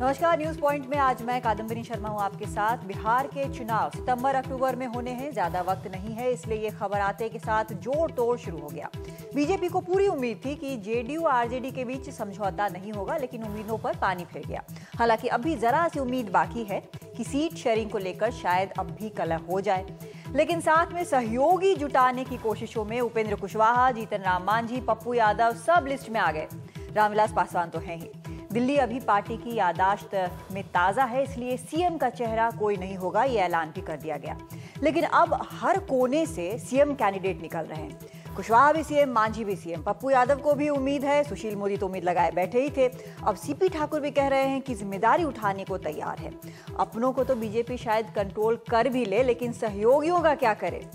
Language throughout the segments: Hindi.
नमस्कार, न्यूज पॉइंट में आज मैं कादम्बिनी शर्मा हूं आपके साथ। बिहार के चुनाव सितंबर अक्टूबर में होने हैं, ज्यादा वक्त नहीं है, इसलिए ये खबर आते के साथ जोड़ तोड़ शुरू हो गया। बीजेपी को पूरी उम्मीद थी कि जेडीयू आरजेडी के बीच समझौता नहीं होगा, लेकिन उम्मीदों पर पानी फिर गया। हालांकि अभी जरा सी उम्मीद बाकी है कि सीट शेयरिंग को लेकर शायद अब भी कलह हो जाए, लेकिन साथ में सहयोगी जुटाने की कोशिशों में उपेंद्र कुशवाहा, जीतन राम मांझी, पप्पू यादव सब लिस्ट में आ गए। रामविलास पासवान तो हैं ही। दिल्ली अभी पार्टी की यादाश्त में ताजा है, इसलिए सीएम का चेहरा कोई नहीं होगा, ये ऐलान भी कर दिया गया। लेकिन अब हर कोने से सीएम कैंडिडेट निकल रहे हैं। कुशवाहा भी सीएम, मांझी भी सीएम, पप्पू यादव को भी उम्मीद है, सुशील मोदी तो उम्मीद लगाए बैठे ही थे। अब सीपी ठाकुर भी कह रहे हैं कि जिम्मेदारी उठाने को तैयार है। अपनों को तो बीजेपी शायद कंट्रोल कर भी ले, लेकिन सहयोगियों का क्या करे।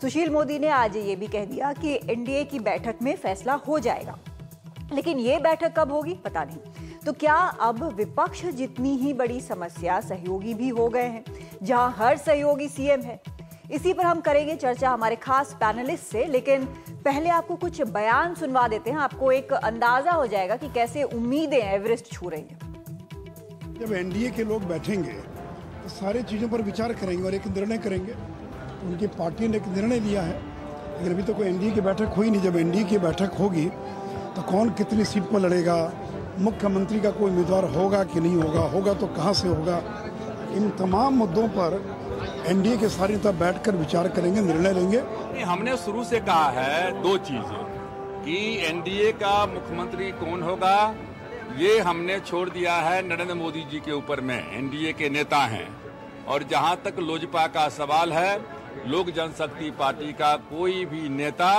सुशील मोदी ने आज ये भी कह दिया कि एनडीए की बैठक में फैसला हो जाएगा, लेकिन ये बैठक कब होगी पता नहीं। तो क्या अब विपक्ष जितनी ही बड़ी समस्या सहयोगी भी हो गए हैं, जहां हर सहयोगी सीएम है? इसी पर हम करेंगे चर्चा हमारे खास पैनलिस्ट से, लेकिन पहले आपको कुछ बयान सुनवा देते हैं। आपको एक अंदाजा हो जाएगा कि कैसे उम्मीदें एवरेस्ट छू रही हैं। जब एनडीए के लोग बैठेंगे तो सारी चीज़ों पर विचार करेंगे और एक निर्णय करेंगे। उनकी पार्टी ने एक निर्णय लिया है, लेकिन अभी तो कोई एनडीए की बैठक हुई नहीं। जब एनडीए की बैठक होगी तो कौन कितनी सीट पर लड़ेगा, मुख्यमंत्री का कोई उम्मीदवार होगा कि नहीं होगा, होगा तो कहां से होगा, इन तमाम मुद्दों पर एनडीए के सारे नेता बैठकर विचार करेंगे, निर्णय लेंगे। हमने शुरू से कहा है दो चीजें कि एनडीए का मुख्यमंत्री कौन होगा, ये हमने छोड़ दिया है नरेंद्र मोदी जी के ऊपर में। एनडीए के नेता हैं, और जहां तक लोजपा का सवाल है, लोक जनशक्ति पार्टी का कोई भी नेता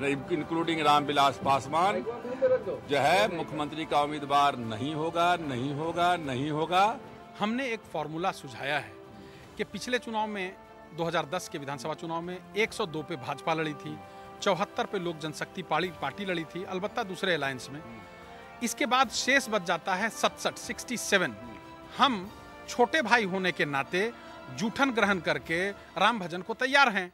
इंक्लूडिंग रामविलास पासवान जो है मुख्यमंत्री का उम्मीदवार नहीं होगा, नहीं होगा, नहीं होगा। हमने एक फॉर्मूला सुझाया है कि पिछले चुनाव में 2010 के विधानसभा चुनाव में 102 पे भाजपा लड़ी थी, 74 पे लोक जनशक्ति पार्टी लड़ी थी, अलबत्ता दूसरे अलायंस में। इसके बाद शेष बच जाता है 67। हम छोटे भाई होने के नाते जूठन ग्रहण करके राम भजन को तैयार हैं।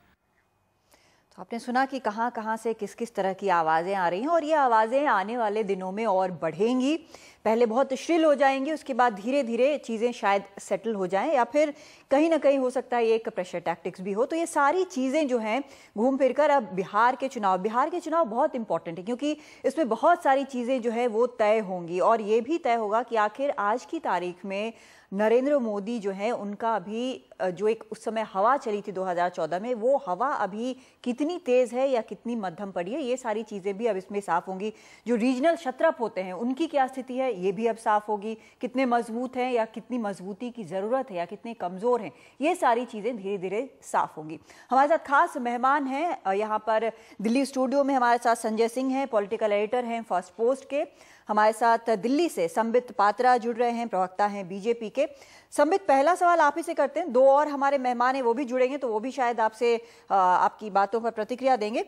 तो आपने सुना कि कहां से किस किस तरह की आवाज़ें आ रही हैं, और ये आवाज़ें आने वाले दिनों में और बढ़ेंगी। पहले बहुत श्रिल हो जाएंगी, उसके बाद धीरे धीरे चीज़ें शायद सेटल हो जाएं, या फिर कहीं ना कहीं हो सकता है एक प्रेशर टैक्टिक्स भी हो। तो ये सारी चीज़ें जो हैं घूम फिर कर अब बिहार के चुनाव बहुत इंपॉर्टेंट है, क्योंकि इसमें बहुत सारी चीज़ें जो है वो तय होंगी, और ये भी तय होगा कि आखिर आज की तारीख में नरेंद्र मोदी जो है उनका अभी जो एक उस समय हवा चली थी 2014 में, वो हवा अभी कितनी तेज है या कितनी मध्यम पड़ी है, ये सारी चीजें भी अब इसमें साफ होंगी। जो रीजनल क्षत्रप होते हैं उनकी क्या स्थिति है, ये भी अब साफ होगी। कितने मजबूत हैं या कितनी मजबूती की जरूरत है, या कितने कमजोर हैं, ये सारी चीजें धीरे धीरे साफ होंगी। हमारे साथ खास मेहमान हैं यहाँ पर दिल्ली स्टूडियो में। हमारे साथ संजय सिंह हैं, पॉलिटिकल एडिटर हैं फर्स्ट पोस्ट के। हमारे साथ दिल्ली से संबित पात्रा जुड़ रहे हैं, प्रवक्ता हैं बीजेपी के। संबित, पहला सवाल आप ही से करते हैं। दो और हमारे मेहमान हैं, वो भी जुड़ेंगे, तो वो भी शायद आपसे आपकी बातों पर प्रतिक्रिया देंगे।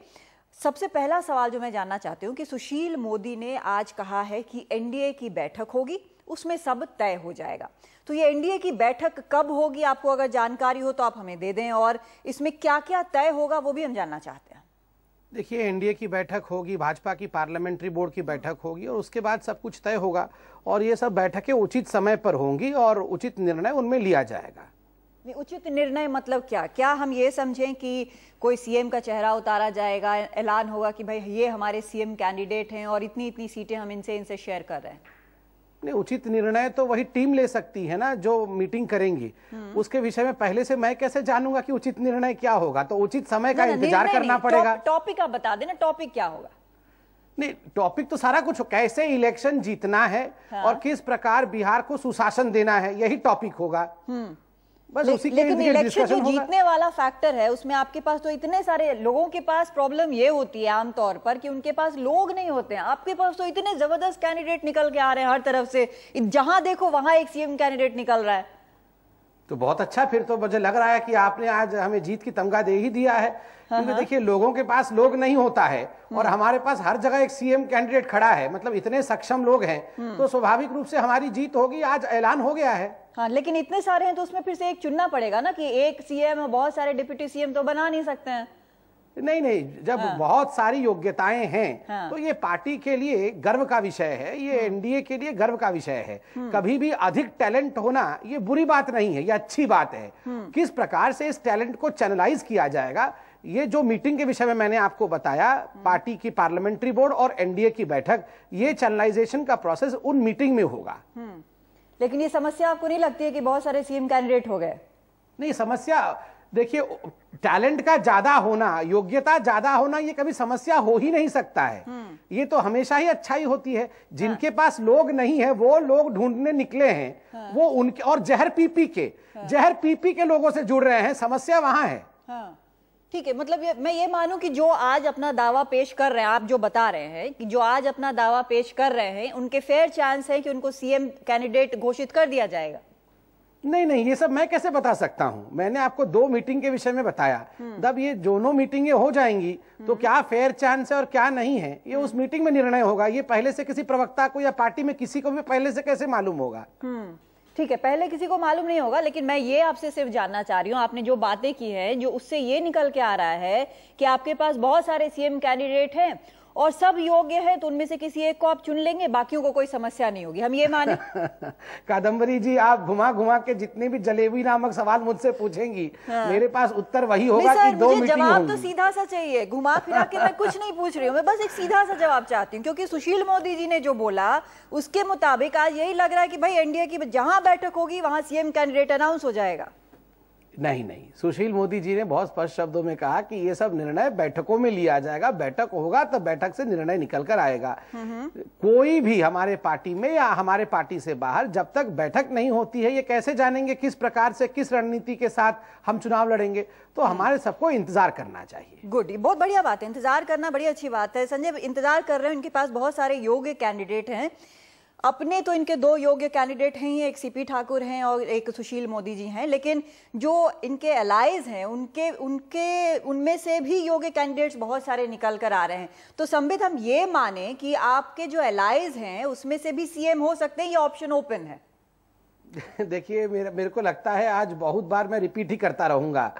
सबसे पहला सवाल जो मैं जानना चाहती हूँ कि सुशील मोदी ने आज कहा है कि एनडीए की बैठक होगी, उसमें सब तय हो जाएगा। तो ये एनडीए की बैठक कब होगी, आपको अगर जानकारी हो तो आप हमें दे दें, और इसमें क्या क्या तय होगा वो भी हम जानना चाहते हैं। देखिए, एनडीए की बैठक होगी, भाजपा की पार्लियामेंट्री बोर्ड की बैठक होगी, और उसके बाद सब कुछ तय होगा, और ये सब बैठकें उचित समय पर होंगी और उचित निर्णय उनमें लिया जाएगा। उचित निर्णय मतलब क्या हम ये समझें कि कोई सीएम का चेहरा उतारा जाएगा, ऐलान होगा कि भाई ये हमारे सीएम कैंडिडेट हैं और इतनी इतनी सीटें हम इनसे शेयर कर रहे हैं? नहीं, उचित निर्णय तो वही टीम ले सकती है ना जो मीटिंग करेंगी। उसके विषय में पहले से मैं कैसे जानूंगा कि उचित निर्णय क्या होगा? तो उचित समय का इंतजार करना पड़ेगा। टॉपिक आप बता देना, टॉपिक क्या होगा? नहीं, टॉपिक तो सारा कुछ, कैसे इलेक्शन जीतना है और किस प्रकार बिहार को सुशासन देना है, यही टॉपिक होगा। बस उसी के लेकिन इलेक्शन जो जीतने वाला फैक्टर है, उसमें आपके पास तो इतने सारे लोगों के पास प्रॉब्लम ये होती है आमतौर पर कि उनके पास लोग नहीं होते हैं। आपके पास तो इतने जबरदस्त कैंडिडेट निकल के आ रहे हैं हर तरफ से, जहां देखो वहां एक सीएम कैंडिडेट निकल रहा है। तो बहुत अच्छा, फिर तो मुझे लग रहा है कि आपने आज हमें जीत की तमगा दे ही दिया है। क्योंकि देखिए, लोगों के पास लोग नहीं होता है, और हमारे पास हर जगह एक सीएम कैंडिडेट खड़ा है, मतलब इतने सक्षम लोग हैं, तो स्वाभाविक रूप से हमारी जीत होगी। आज ऐलान हो गया है। हाँ, लेकिन इतने सारे हैं तो उसमें फिर से एक चुनना पड़ेगा ना, कि एक सीएम और बहुत सारे डिप्टी सीएम तो बना नहीं सकते हैं। नहीं, जब बहुत सारी योग्यताएं हैं तो ये पार्टी के लिए गर्व का विषय है, ये एनडीए के लिए गर्व का विषय है। कभी भी अधिक टैलेंट होना ये बुरी बात नहीं है, ये अच्छी बात है। किस प्रकार से इस टैलेंट को चैनलाइज किया जाएगा, ये जो मीटिंग के विषय में मैंने आपको बताया, पार्टी की पार्लियामेंट्री बोर्ड और एनडीए की बैठक, ये चैनलाइजेशन का प्रोसेस उन मीटिंग में होगा। लेकिन ये समस्या आपको नहीं लगती है कि बहुत सारे सीएम कैंडिडेट हो गए? नहीं, समस्या देखिए, टैलेंट का ज्यादा होना, योग्यता ज्यादा होना, ये कभी समस्या हो ही नहीं सकता है। ये तो हमेशा ही अच्छाई होती है। जिनके पास लोग नहीं है वो लोग ढूंढने निकले हैं, वो उनके, और जहर पी के लोगों से जुड़ रहे हैं, समस्या वहां है। ठीक है, मतलब मैं ये मानूं कि जो आज अपना दावा पेश कर रहे हैं, आप जो बता रहे हैं कि जो आज अपना दावा पेश कर रहे हैं, उनके फेयर चांस है कि उनको सीएम कैंडिडेट घोषित कर दिया जाएगा? नहीं, ये सब मैं कैसे बता सकता हूं? मैंने आपको 2 मीटिंग के विषय में बताया। जब ये दोनों मीटिंगें हो जाएंगी तो क्या फेयर चांस है और क्या नहीं है, ये उस मीटिंग में निर्णय होगा। ये पहले से किसी प्रवक्ता को या पार्टी में किसी को भी पहले से कैसे मालूम होगा? ठीक है, पहले किसी को मालूम नहीं होगा, लेकिन मैं ये आपसे सिर्फ जानना चाह रही हूँ, आपने जो बातें की है, जो उससे ये निकल के आ रहा है कि आपके पास बहुत सारे सीएम कैंडिडेट हैं और सब योग्य है, तो उनमें से किसी एक को आप चुन लेंगे, बाकियों को कोई समस्या नहीं होगी, हम ये माने? कादम्बरी जी, आप घुमा घुमा के जितने भी जलेबी नामक सवाल मुझसे पूछेंगी, मेरे पास उत्तर वही होगा कि 2 मीटिंग जवाब होंगी। तो सीधा सा चाहिए, घुमा फिरा के मैं कुछ नहीं पूछ रही हूँ, मैं बस एक सीधा सा जवाब चाहती हूँ, क्योंकि सुशील मोदी जी ने जो बोला उसके मुताबिक आज यही लग रहा है कि भाई एनडीए की जहां बैठक होगी वहां सीएम कैंडिडेट अनाउंस हो जाएगा। नहीं, सुशील मोदी जी ने बहुत स्पष्ट शब्दों में कहा कि ये सब निर्णय बैठकों में लिया जाएगा, बैठक होगा तो बैठक से निर्णय निकल कर आएगा। कोई भी हमारे पार्टी में या हमारे पार्टी से बाहर जब तक बैठक नहीं होती है, ये कैसे जानेंगे किस प्रकार से, किस रणनीति के साथ हम चुनाव लड़ेंगे? तो हमारे सबको इंतजार करना चाहिए। गुड, बहुत बढ़िया बात है, इंतजार करना बड़ी अच्छी बात है। संजय, इंतजार कर रहे हैं, इनके पास बहुत सारे योग्य कैंडिडेट हैं। अपने तो इनके 2 योग्य कैंडिडेट हैं ही, एक सीपी ठाकुर हैं और एक सुशील मोदी जी हैं, लेकिन जो इनके अलाइज हैं उनमें से भी योग्य कैंडिडेट्स बहुत सारे निकल कर आ रहे हैं। तो संबित, हम ये माने कि आपके जो अलाइज हैं उसमें से भी सीएम हो सकते हैं, ये ऑप्शन ओपन है? देखिए, मेरे को लगता है आज बहुत बार मैं रिपीट ही करता रहूंगा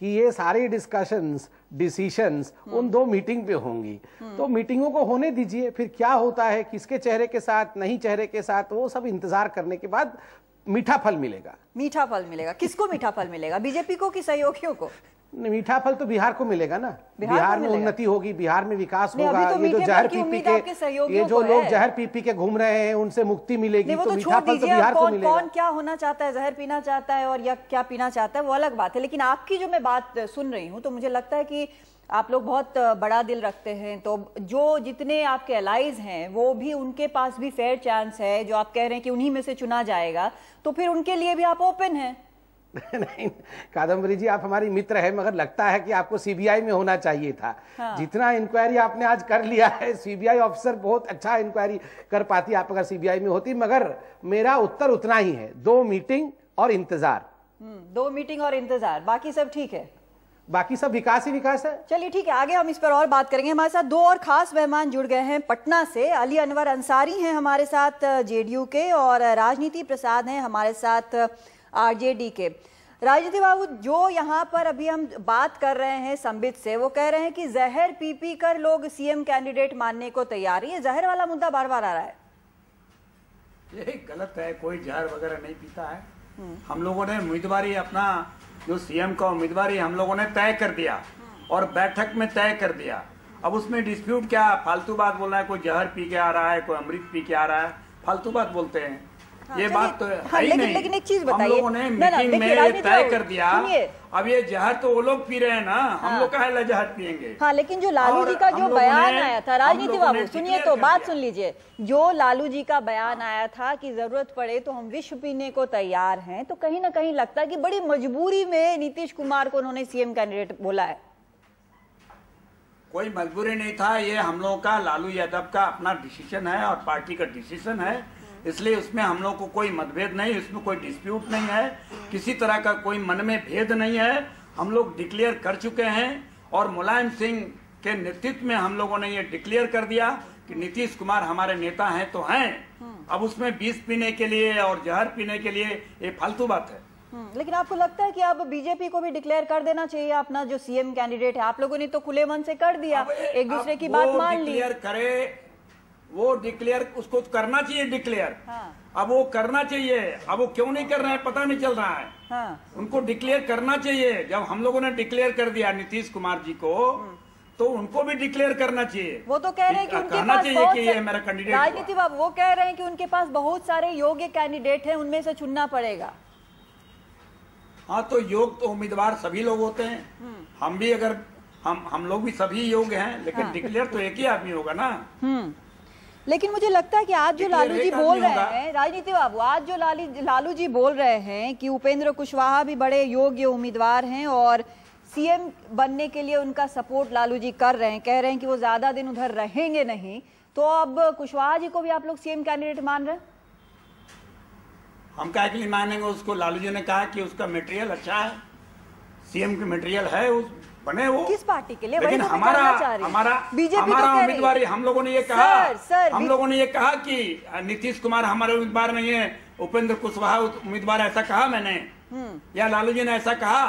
कि ये सारी डिसीशंस उन 2 मीटिंग पे होंगी। तो मीटिंगों को होने दीजिए, फिर क्या होता है, किसके चेहरे के साथ, नहीं चेहरे के साथ, वो सब इंतजार करने के बाद मीठा फल मिलेगा। मीठा फल मिलेगा? किसको मीठा फल मिलेगा, बीजेपी को कि सहयोगियों को? मीठा फल तो बिहार को मिलेगा ना, बिहार में उन्नति होगी, बिहार में विकास होगा। तो ये जो जहर ये जो लोग जहर पी के घूम रहे हैं, उनसे मुक्ति मिलेगी, तो मीठा फल तो बिहार को मिलेगा। कौन क्या होना चाहता है, जहर पीना चाहता है और या क्या पीना चाहता है, वो अलग बात है। लेकिन आपकी जो मैं बात सुन रही हूँ तो मुझे लगता है कि आप लोग बहुत बड़ा दिल रखते हैं, तो जो जितने आपके अलाइज हैं वो भी, उनके पास भी फेयर चांस है, जो आप कह रहे हैं कि उन्हीं में से चुना जाएगा, तो फिर उनके लिए भी आप ओपन हैं? नहीं कादम्बरी जी, आप हमारी मित्र है, मगर लगता है कि आपको सीबीआई में होना चाहिए था। जितना इंक्वायरी आपने आज कर लिया है, सीबीआई ऑफिसर बहुत अच्छा इंक्वायरी कर पाती आप अगर सीबीआई में होती। मगर मेरा उत्तर उतना ही है, 2 मीटिंग और इंतजार। 2 मीटिंग और इंतजार, बाकी सब ठीक है? बाकी सब विकास ही विकास है। चलिए ठीक है, आगे हम इस पर और बात करेंगे। हमारे साथ 2 और खास मेहमान जुड़ गए हैं पटना से। अली अनवर अंसारी हैं हमारे साथ जेडीयू के, और राजनीति प्रसाद हैं हमारे साथ आरजेडी के। राजनीति बाबू, जो यहाँ पर अभी हम बात कर रहे हैं संबित से, वो कह रहे हैं कि जहर पी कर लोग सीएम कैंडिडेट मानने को तैयार है। ये जहर वाला मुद्दा बार बार आ रहा है। ये गलत है, कोई जहर वगैरह नहीं पीता है। हम लोगों ने उम्मीदवारी, अपना जो सीएम का उम्मीदवारी हम लोगों ने तय कर दिया और बैठक में तय कर दिया। अब उसमें डिस्प्यूट क्या, फालतू बात बोल रहा है, कोई जहर पी के आ रहा है, कोई अमृत पी के आ रहा है, फालतू बात बोलते हैं। ये बात तो है ही नहीं। लेकिन एक चीज बताइए, हम लोगों ने मीटिंग में तय कर दिया। अब ये जहर तो वो लोग पी रहे हैं ना, हम लोग काहे जहर पियेंगे? हाँ, लेकिन जो लालू जी का जो बयान आया था, राजनीति बाबू सुनिए तो, बात सुन लीजिए। जो लालू जी का बयान आया था कि जरूरत पड़े तो हम विष पीने को तैयार हैं, तो कहीं ना कहीं लगता है कि बड़ी मजबूरी में नीतीश कुमार को उन्होंने सीएम कैंडिडेट बोला है। कोई मजबूरी नहीं था, ये हम लोगों का, लालू यादव का अपना डिसीजन है और पार्टी का डिसीजन है, इसलिए उसमें हम लोग को कोई मतभेद नहीं, इसमें कोई डिस्प्यूट नहीं है, किसी तरह का कोई मन में भेद नहीं है। हम लोग डिक्लेयर कर चुके हैं और मुलायम सिंह के नेतृत्व में हम लोगों ने ये डिक्लेयर कर दिया कि नीतीश कुमार हमारे नेता हैं तो हैं। अब उसमें विष पीने के लिए और जहर पीने के लिए ये फालतू बात है। लेकिन आपको लगता है कि अब बीजेपी को भी डिक्लेयर कर देना चाहिए अपना जो सीएम कैंडिडेट है? आप लोगों ने तो खुले मन से कर दिया, एक दूसरे की बात मान ली। डिक्लेयर करे, वो डिक्लेयर उसको करना चाहिए डिक्लेयर। अब वो करना चाहिए, अब वो क्यों नहीं कर रहे हैं पता नहीं चल रहा है। उनको डिक्लेयर करना चाहिए। जब हम लोगों ने डिक्लेयर कर दिया नीतीश कुमार जी को, तो उनको भी डिक्लेयर करना चाहिए। वो तो कह रहे हैं कि उनके पास बहुत से राजनीति बाबू, वो कह रहे हैं कि उनके पास बहुत सारे योग्य कैंडिडेट हैं, उनमें से चुनना पड़ेगा। हाँ, तो योग तो उम्मीदवार सभी लोग होते हैं। हम भी अगर हम लोग भी सभी योग्य हैं, लेकिन डिक्लेयर तो एक ही आदमी होगा ना। लेकिन मुझे लगता है कि आज जो लालू जी बोल रहे हैं, राजनीति बाबू, आज जो लालू जी बोल रहे हैं कि उपेंद्र कुशवाहा भी बड़े योग्य उम्मीदवार हैं और सीएम बनने के लिए उनका सपोर्ट लालू जी कर रहे हैं, कह रहे हैं कि वो ज्यादा दिन उधर रहेंगे नहीं, तो अब कुशवाहा जी को भी आप लोग सीएम कैंडिडेट मान रहे हैं? हम क्या के लिए मानेंगे उसको? लालू जी ने कहा कि उसका मटेरियल अच्छा है, सीएम की मटेरियल है, उस बने वो किस पार्टी के लिए? लेकिन हमारा बीजेपी उम्मीदवार, हम लोगों ने ये कहा, हम लोगों ने ये कहा कि नीतीश कुमार हमारे उम्मीदवार नहीं है, उपेंद्र कुशवाहा उम्मीदवार, ऐसा कहा मैंने या लालू जी ने ऐसा कहा?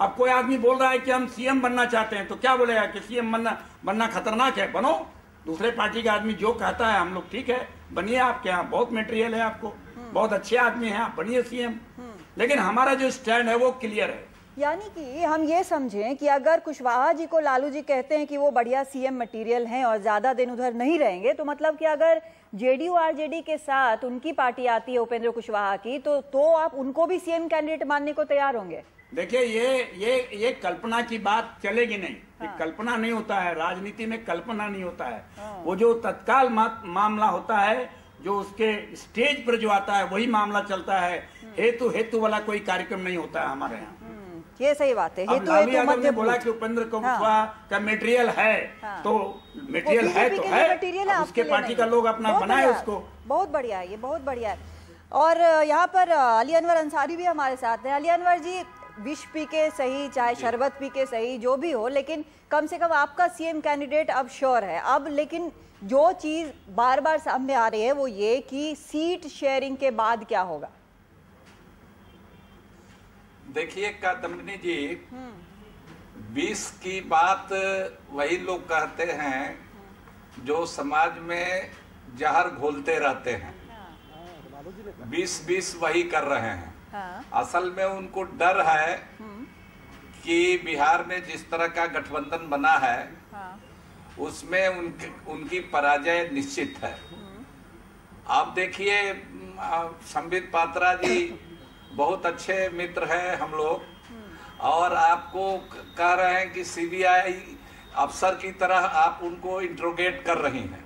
अब कोई आदमी बोल रहा है कि हम सीएम बनना चाहते हैं, तो क्या बोलेगा कि सीएम बनना खतरनाक है? बनो। दूसरे पार्टी का आदमी जो कहता है हम लोग ठीक है, बनिए, आपके यहाँ बहुत मटेरियल है, आपको बहुत अच्छे आदमी हैं, आप बनिए सीएम। लेकिन हमारा जो स्टैंड है वो क्लियर है। यानी कि हम ये समझें कि अगर कुशवाहा जी को लालू जी कहते हैं कि वो बढ़िया सीएम मटेरियल हैं और ज्यादा दिन उधर नहीं रहेंगे, तो मतलब कि अगर जेडीयू आरजेडी के साथ उनकी पार्टी आती है उपेंद्र कुशवाहा की, तो आप उनको भी सीएम कैंडिडेट मानने को तैयार होंगे? देखिए, ये कल्पना की बात चलेगी नहीं। ये कल्पना नहीं होता है, राजनीति में कल्पना नहीं होता है। वो जो तत्काल मामला होता है, जो उसके स्टेज पर जो आता है, वही मामला चलता है। हेतु वाला कोई कार्यक्रम नहीं होता है हमारे यहाँ। ये सही बात है। लालू यादव ने बोला कि उपेंद्र कुशवाहा का मटेरियल है, तो मटेरियल है तो है, उसके पार्टी का लोग अपना बनाए उसको। बहुत बढ़िया है, ये बहुत बढ़िया है। और यहाँ पर अली अनवर अंसारी भी हमारे साथ हैं। अली अनवर जी, विष पी के सही, चाहे शरबत पी के सही, जो भी हो, लेकिन कम से कम आपका सीएम कैंडिडेट अब श्योर है। अब लेकिन जो चीज बार बार सामने आ रही है वो ये कि सीट शेयरिंग के बाद क्या होगा? देखिए कादम्बिनी जी, 20 की बात वही लोग कहते हैं जो समाज में जहर घोलते रहते हैं। 20 वही कर रहे हैं। असल में उनको डर है कि बिहार में जिस तरह का गठबंधन बना है उसमें उनकी पराजय निश्चित है। आप देखिए, संबित पात्रा जी बहुत अच्छे मित्र हैं हम लोग, और आपको कह रहे हैं कि सीबीआई अफसर की तरह आप उनको इंट्रोगेट कर रही हैं।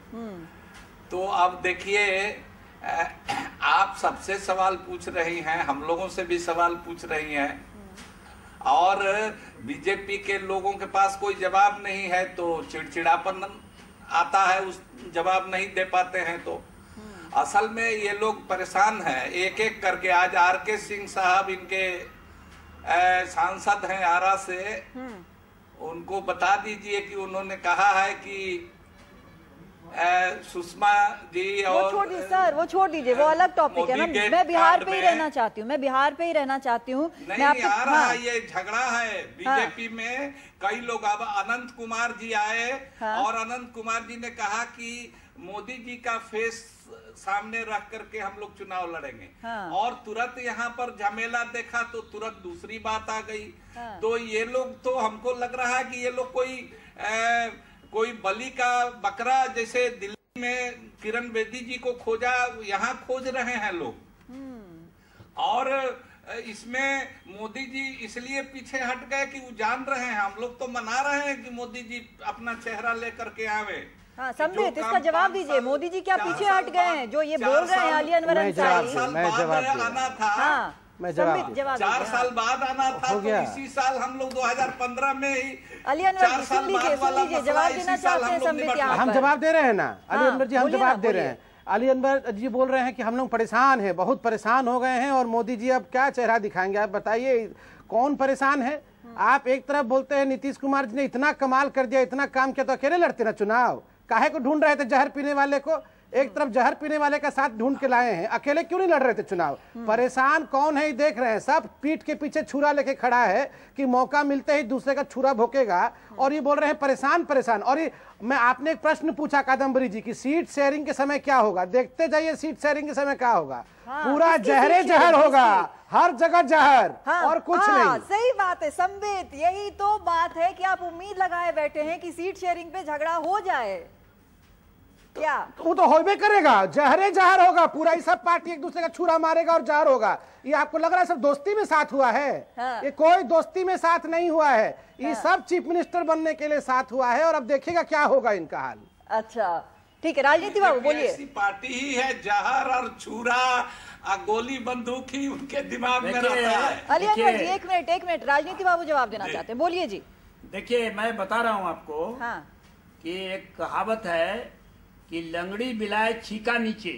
तो अब देखिए, आप सबसे सवाल पूछ रही हैं, हम लोगों से भी सवाल पूछ रही हैं, और बीजेपी के लोगों के पास कोई जवाब नहीं है, तो चिड़चिड़ापन आता है, उस जवाब नहीं दे पाते हैं। तो असल में ये लोग परेशान हैं, एक एक करके। आज आरके सिंह साहब इनके सांसद हैं आरा से, उनको बता दीजिए कि उन्होंने कहा है कि सुषमा जी और वो छोड़ दीजिए, वो अलग टॉपिक है ना। मैं बिहार पे ही रहना चाहती हूँ, नहीं आ रहा ये झगड़ा है बीजेपी में। कई लोग, अब अनंत कुमार जी आए और अनंत कुमार जी ने कहा कि मोदी जी का फेस सामने रख करके हम लोग चुनाव लड़ेंगे, और तुरंत यहाँ पर झमेला देखा तो तुरंत दूसरी बात आ गई। तो ये लोग, तो हमको लग रहा है कि ये लोग कोई बलि का बकरा, जैसे दिल्ली में किरण बेदी जी को खोजा, यहाँ खोज रहे हैं लोग। और इसमें मोदी जी इसलिए पीछे हट गए कि वो जान रहे हैं, हम लोग तो मना रहे हैं कि मोदी जी अपना चेहरा लेकर के आवे। संबित, इसका जवाब दीजिए, मोदी जी क्या पीछे हट गए हैं जो ये बोल रहे हैं? अली अनवर अंसारी, 4 साल बाद आना था, मैं जवाब 4 साल बाद आना था, तो इसी साल हम लोग 2015 में ही अली अनवर सुन लीजिए, जवाब देना चाहते हैं संबित यहाँ पर। हम जवाब दे रहे हैं ना अली अनवर जी, हम जवाब दे रहे हैं। अली अनवर जी बोल रहे हैं कि हम लोग परेशान हैं, बहुत परेशान हो गए हैं, और मोदी जी अब क्या चेहरा दिखाएंगे? आप बताइए कौन परेशान है? आप एक तरफ बोलते हैं नीतीश कुमार जी ने इतना कमाल कर दिया, इतना काम किया, तो अकेले लड़ते ना चुनाव? काहे को ढूंढ रहे थे जहर पीने वाले को? एक तरफ जहर पीने वाले का साथ ढूंढ के लाए हैं, अकेले क्यों नहीं लड़ रहे थे चुनाव? परेशान कौन है देख रहे हैं, सब पीठ के पीछे छुरा लेके खड़ा है कि मौका मिलते ही दूसरे का छुरा भोंकेगा, और ये बोल रहे हैं परेशान परेशान। और ये मैं आपने एक प्रश्न पूछा कादम्बरी जी की सीट शेयरिंग के समय क्या होगा, देखते जाइए सीट शेयरिंग के समय क्या होगा। पूरा जहरे जहर होगा, हर जगह जहर, और कुछ नहीं। सही बात है संबित, यही तो बात है कि आप उम्मीद लगाए बैठे हैं कि सीट शेयरिंग पे झगड़ा हो जाए। क्या वो तो होबे करेगा, जहरे जहर होगा, पूरा ही सब पार्टी एक दूसरे का छुरा मारेगा और जहर होगा। ये आपको लग रहा है सब दोस्ती में साथ हुआ है? ये कोई दोस्ती में साथ नहीं हुआ है, ये सब चीफ मिनिस्टर बनने के लिए साथ हुआ है, और अब देखिएगा क्या होगा इनका हाल। अच्छा ठीक है, राजनीति बाबू बोलिए। ऐसी पार्टी ही है जहर और छुरा गोली बंदूक ही उनके दिमाग में रहता है। अली अनवर जी एक मिनट राजनीति बाबू जवाब देना चाहते हैं, बोलिए जी। देखिए मैं बता रहा हूँ आपको कि एक कहावत है कि लंगड़ी बिलाए छीका नीचे,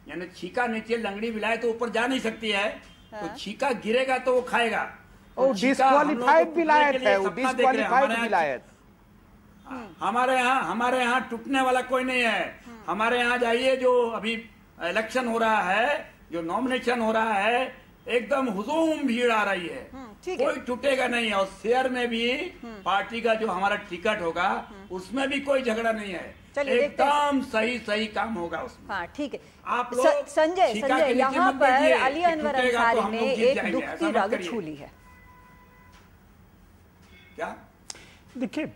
यानी छीका नीचे लंगड़ी बिलाए तो ऊपर जा नहीं सकती है, तो छीका गिरेगा तो वो खाएगा। डिस्क्वालीफाइड विलायत है, वो डिस्क्वालीफाइड विलायत। हमारे यहाँ टूटने वाला कोई नहीं है। हमारे यहाँ जाइए, जो अभी इलेक्शन हो रहा है, जो नॉमिनेशन हो रहा है, एकदम हुजूम भीड़ आ रही है, कोई टूटेगा नहीं। और शेयर में भी पार्टी का जो हमारा टिकट होगा उसमें भी कोई झगड़ा नहीं है, एकदम सही काम होगा उसमें। हाँ ठीक है। आप लोग संजय यहाँ पर अली अनवर अंसारी ने एक दुख की रग छू ली है। क्या देखिए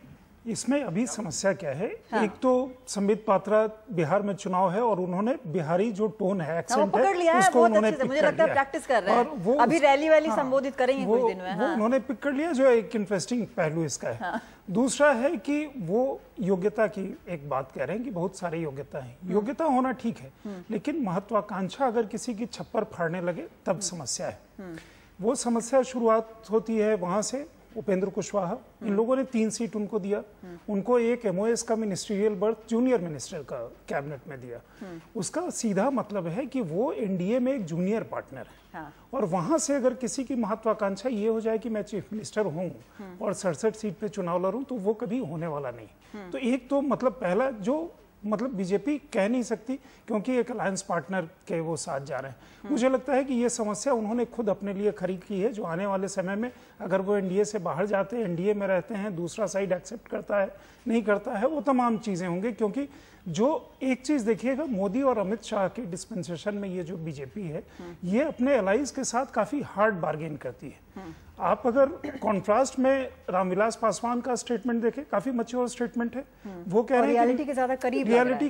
इसमें अभी समस्या क्या है, एक तो संबित पात्रा बिहार में चुनाव है और उन्होंने बिहारी जो टोन है, एक्सेंट है, उसको उन्होंने पिक मुझे लगता है प्रैक्टिस कर रहे हैं, वो अभी रैली संबोधित करेंगे कुछ दिन में। वो उन्होंने पिक कर लिया, जो एक इंटरेस्टिंग पहलू इसका है। दूसरा है कि वो योग्यता की एक बात कह रहे हैं कि बहुत सारी योग्यता है, योग्यता होना ठीक है, लेकिन महत्वाकांक्षा अगर किसी की छप्पर फाड़ने लगे तब समस्या है। वो समस्या शुरुआत होती है वहां से। उपेंद्र कुशवाहा, इन लोगों ने 3 सीट उनको दिया, उनको एक MOS का मिनिस्ट्रियल बर्थ जूनियर मिनिस्टर का कैबिनेट में दिया। उसका सीधा मतलब है कि वो एनडीए में एक जूनियर पार्टनर है। और वहां से अगर किसी की महत्वाकांक्षा ये हो जाए कि मैं चीफ मिनिस्टर हूं और 67 सीट पे चुनाव लड़ूं, तो वो कभी होने वाला नहीं। तो एक तो मतलब पहला जो मतलब बीजेपी कह नहीं सकती, क्योंकि एक अलायंस पार्टनर के वो साथ जा रहे हैं। मुझे लगता है कि ये समस्या उन्होंने खुद अपने लिए खड़ी की है, जो आने वाले समय में अगर वो एनडीए से बाहर जाते हैं, एनडीए में रहते हैं, दूसरा साइड एक्सेप्ट करता है नहीं करता है, वो तमाम चीजें होंगी। क्योंकि जो एक चीज देखिएगा, मोदी और अमित शाह के डिस्पेंसेशन में ये जो बीजेपी है, ये अपने एलाइज के साथ काफी हार्ड बार्गेन करती है। आप अगर कॉन्ट्रास्ट में रामविलास पासवान का स्टेटमेंट देखें, काफी मैच्योर स्टेटमेंट है। वो कह रहे हैं रियलिटी के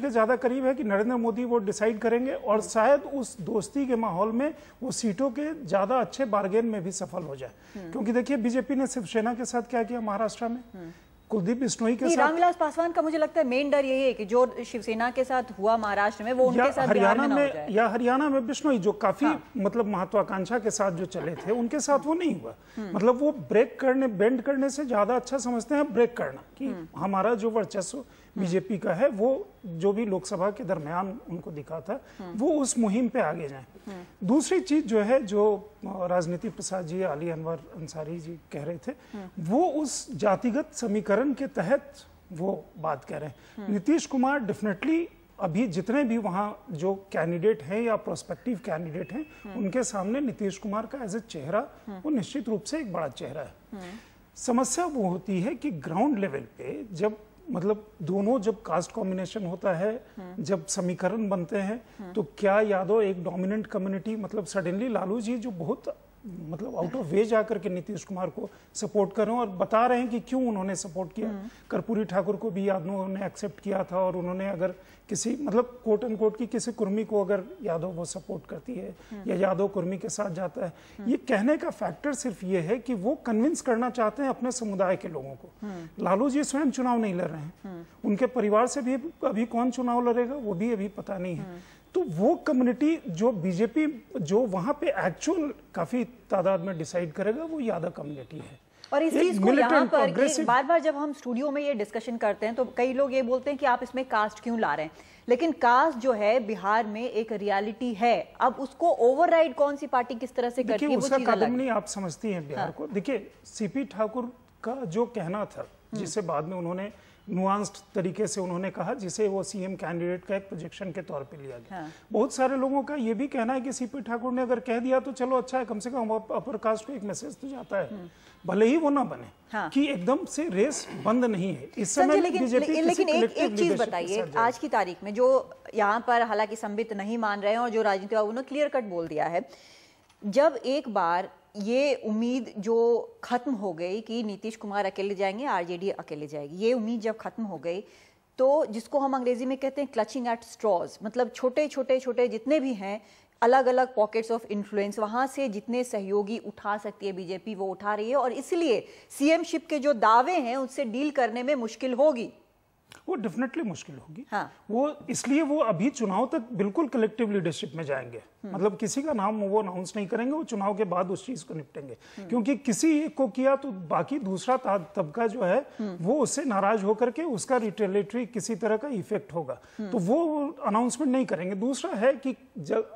ज्यादा करीब है कि नरेंद्र मोदी वो डिसाइड करेंगे, और शायद उस दोस्ती के माहौल में वो सीटों के ज्यादा अच्छे बार्गेन में भी सफल हो जाए। क्योंकि देखिए बीजेपी ने शिवसेना के साथ क्या किया महाराष्ट्र में, कुलदीप बिश्नोई के साथ। रामविलास पासवान का मुझे लगता है मेन डर यही है कि जो शिवसेना के साथ हुआ महाराष्ट्र में, वो उनके साथ हरियाणा में या हरियाणा में बिश्नोई जो काफी मतलब महत्वाकांक्षा के साथ जो चले थे, उनके साथ वो नहीं हुआ। मतलब वो ब्रेक करने, बेंड करने से ज्यादा अच्छा समझते हैं ब्रेक करना, कि हमारा जो वर्चस्व बीजेपी का है वो जो भी लोकसभा के दरमियान उनको दिखा था, वो उस मुहिम पे आगे जाए। दूसरी चीज जो है, जो राजनीति प्रसाद जी, अली अनवर अंसारी जी कह रहे थे, वो उस जातिगत समीकरण के तहत वो बात कह रहे हैं। नीतीश कुमार डेफिनेटली अभी जितने भी वहां जो कैंडिडेट हैं या प्रोस्पेक्टिव कैंडिडेट हैं, उनके सामने नीतीश कुमार का एज ए चेहरा वो निश्चित रूप से एक बड़ा चेहरा है। समस्या वो होती है कि ग्राउंड लेवल पे जब मतलब दोनों जब कास्ट कॉम्बिनेशन होता है, जब समीकरण बनते हैं, तो क्या यादव एक डोमिनेंट कम्युनिटी, मतलब सडनली लालू जी जो बहुत मतलब आउट ऑफ वे जाकर के नीतीश कुमार को सपोर्ट कर रहे हैं और बता रहे हैं कि क्यों उन्होंने सपोर्ट किया। कर्पूरी ठाकुर को भी यादव ने एक्सेप्ट किया था, और उन्होंने अगर किसी मतलब कोट एंड कोट की किसी कुर्मी को अगर यादव वो सपोर्ट करती है या यादव कुर्मी के साथ जाता है, ये कहने का फैक्टर सिर्फ ये है कि वो कन्विंस करना चाहते हैं अपने समुदाय के लोगों को। लालू जी स्वयं चुनाव नहीं लड़ रहे हैं, उनके परिवार से भी अभी कौन चुनाव लड़ेगा वो भी अभी पता नहीं है। तो वो कम्युनिटी जो बीजेपी जो वहां पे एक्चुअल काफी तादाद में डिसाइड करेगा, वो यादव कम्युनिटी है। और इस चीज को यहाँ पर बार बार जब हम स्टूडियो में ये डिस्कशन करते हैं, तो कई लोग ये बोलते हैं कि आप इसमें कास्ट क्यों ला रहे हैं, लेकिन कास्ट जो है बिहार में एक रियलिटी है। अब उसको ओवरराइड कौन सी पार्टी किस तरह से करती है, वो चीज अलग नहीं। आप समझती हैं बिहार को। देखिए सीपी ठाकुर का जो कहना था, जिसे बाद में उन्होंने नुआंस्ड तरीके से उन्होंने कहा, जिसे वो सीएम कैंडिडेट का एक प्रोजेक्शन के तौर पे लिया गया। बहुत सारे लोगों का ये भी कहना है कि सीपी ठाकुर ने अगर कह दिया तो चलो अच्छा है, कम से कम अपर कास्ट को एक मैसेज तो जाता है, भले ही वो ना बने कि एकदम से रेस बंद नहीं है इस समय। लेकिन एक चीज बताइए, आज की तारीख में जो यहाँ पर हालांकि संबित नहीं मान रहे हैं और जो राजनीति बाबू ने क्लियर कट बोल दिया है, जब एक बार ये उम्मीद जो खत्म हो गई कि नीतीश कुमार अकेले जाएंगे, आरजेडी अकेले जाएगी, ये उम्मीद जब खत्म हो गई तो जिसको हम अंग्रेजी में कहते हैं क्लचिंग एट स्ट्रॉज, मतलब छोटे छोटे छोटे जितने भी हैं अलग अलग पॉकेट्स ऑफ इन्फ्लुएंस, वहां से जितने सहयोगी उठा सकती है बीजेपी वो उठा रही है, और इसलिए सीएम शिप के जो दावे हैं उससे डील करने में मुश्किल होगी। वो डेफिनेटली मुश्किल होगी। वो इसलिए वो अभी चुनाव तक बिल्कुल कलेक्टिव लीडरशिप में जाएंगे, मतलब किसी का नाम वो अनाउंस नहीं करेंगे, वो चुनाव के बाद उस चीज को निपटेंगे, क्योंकि किसी एक को किया तो बाकी दूसरा तबका जो है वो उससे नाराज होकर के उसका रिटेलिटरी किसी तरह का इफेक्ट होगा, तो वो अनाउंसमेंट नहीं करेंगे। दूसरा है कि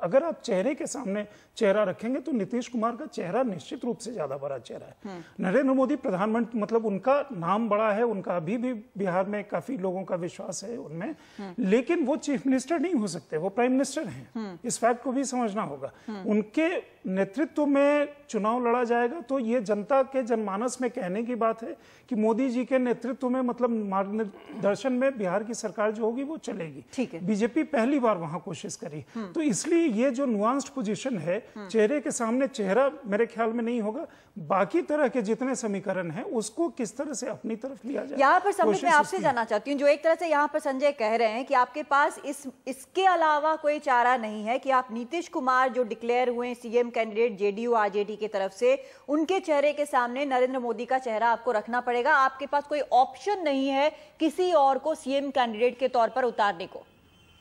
अगर आप चेहरे के सामने चेहरा रखेंगे तो नीतीश कुमार का चेहरा निश्चित रूप से ज्यादा बड़ा चेहरा है। नरेंद्र मोदी प्रधानमंत्री, मतलब उनका नाम बड़ा है, उनका अभी भी बिहार में काफी लोगों का विश्वास है उनमें, लेकिन वो चीफ मिनिस्टर नहीं हो सकते, वो प्राइम मिनिस्टर हैं। इस फैक्ट को भी समझना होगा। उनके नेतृत्व में चुनाव लड़ा जाएगा तो ये जनता के जनमानस में कहने की बात है कि मोदी जी के नेतृत्व में, मतलब मार्गदर्शन में बिहार की सरकार जो होगी वो चलेगी। ठीक है। बीजेपी पहली बार वहां कोशिश करी, तो इसलिए ये जो नुआंस्ड पोजीशन है, चेहरे के सामने चेहरा मेरे ख्याल में नहीं होगा, बाकी तरह के जितने समीकरण हैं उसको किस तरह से अपनी तरफ लिया जाए। यहाँ पर संबित मैं आपसे जानना चाहती हूँ, जो एक तरह से यहाँ पर संजय कह रहे हैं कि आपके पास इसके अलावा कोई चारा नहीं है कि आप नीतीश कुमार जो डिक्लेयर हुए सीएम कैंडिडेट जेडीयू आरजेडी की तरफ से, उनके चेहरे के सामने नरेंद्र मोदी का चेहरा आपको रखना पड़ेगा, आपके पास कोई ऑप्शन नहीं है किसी और को सीएम कैंडिडेट के तौर पर उतारने को।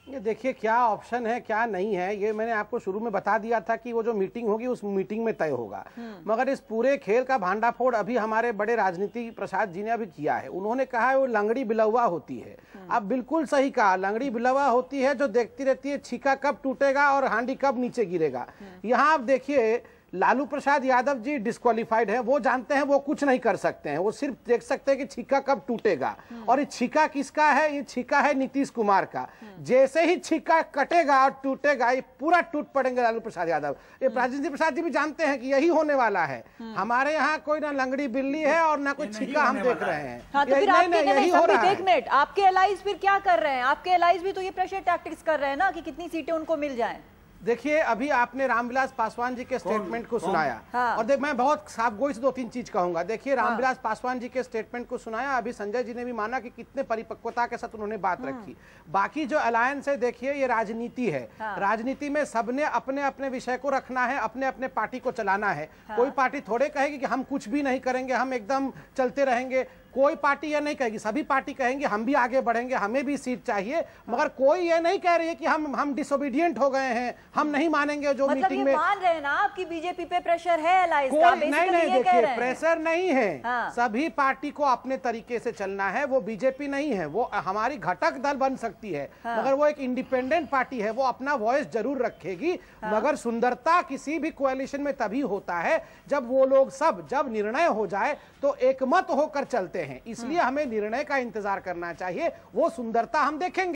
ये देखिए क्या ऑप्शन है क्या नहीं है, ये मैंने आपको शुरू में बता दिया था कि वो जो मीटिंग होगी उस मीटिंग में तय होगा। मगर इस पूरे खेल का भांडाफोड़ अभी हमारे बड़े राजनीति प्रसाद जी ने अभी किया है। उन्होंने कहा है वो लंगड़ी बिलौवा होती है। अब बिल्कुल सही कहा, लंगड़ी बिलौवा होती है जो देखती रहती है छीका कब टूटेगा और हांडी कब नीचे गिरेगा। यहाँ आप देखिए लालू प्रसाद यादव जी डिस्क्वालिफाइड है, वो जानते हैं वो कुछ नहीं कर सकते हैं, वो सिर्फ देख सकते हैं कि छीका कब टूटेगा। और ये छीका किसका है? ये छीका है नीतीश कुमार का। जैसे ही छीका कटेगा और टूटेगा ये पूरा टूट पड़ेंगे लालू प्रसाद यादव। ये राजेंद्र प्रसाद जी भी जानते हैं कि यही होने वाला है। हमारे यहाँ कोई ना लंगड़ी बिल्ली है और ना कोई छीका हम देख रहे हैं। यही हो रहा है। एक मिनट, आपके एलाइज फिर क्या कर रहे हैं? आपके एलाइज भी तो ये प्रेशर टैक्टिक्स कर रहे हैं ना कि कितनी सीटें उनको मिल जाएं। देखिए अभी आपने रामविलास पासवान जी के स्टेटमेंट को सुनाया और देख मैं बहुत साफगोई से 2-3 चीज कहूंगा। देखिए रामविलास पासवान जी के स्टेटमेंट को सुनाया, अभी संजय जी ने भी माना कि कितने परिपक्वता के साथ उन्होंने बात रखी। बाकी जो अलायंस है देखिए ये राजनीति है। राजनीति में सबने अपने अपने विषय को रखना है, अपने अपने पार्टी को चलाना है। कोई पार्टी थोड़े कहेगी कि हम कुछ भी नहीं करेंगे, हम एकदम चलते रहेंगे। कोई पार्टी ये नहीं कहेगी, सभी पार्टी कहेंगे हम भी आगे बढ़ेंगे, हमें भी सीट चाहिए। मगर कोई ये नहीं कह रही है कि हम डिसोबीडियंट हो गए हैं, हम नहीं मानेंगे जो मतलब मीटिंग में। मान रहे हैं ना आपकी बीजेपी पे प्रेशर है एलायंस का? नहीं देखिए प्रेशर नहीं है। सभी पार्टी को अपने तरीके से चलना है। वो बीजेपी नहीं है, वो हमारी घटक दल बन सकती है मगर वो एक इंडिपेंडेंट पार्टी है, वो अपना वॉइस जरूर रखेगी। मगर सुंदरता किसी भी कोएलिशन में तभी होता है जब वो लोग सब, जब निर्णय हो जाए तो एकमत होकर चलते हैं। इसलिए हमें निर्णय का इंतजार करना चाहिए, वो सुंदरता हम देखेंगे।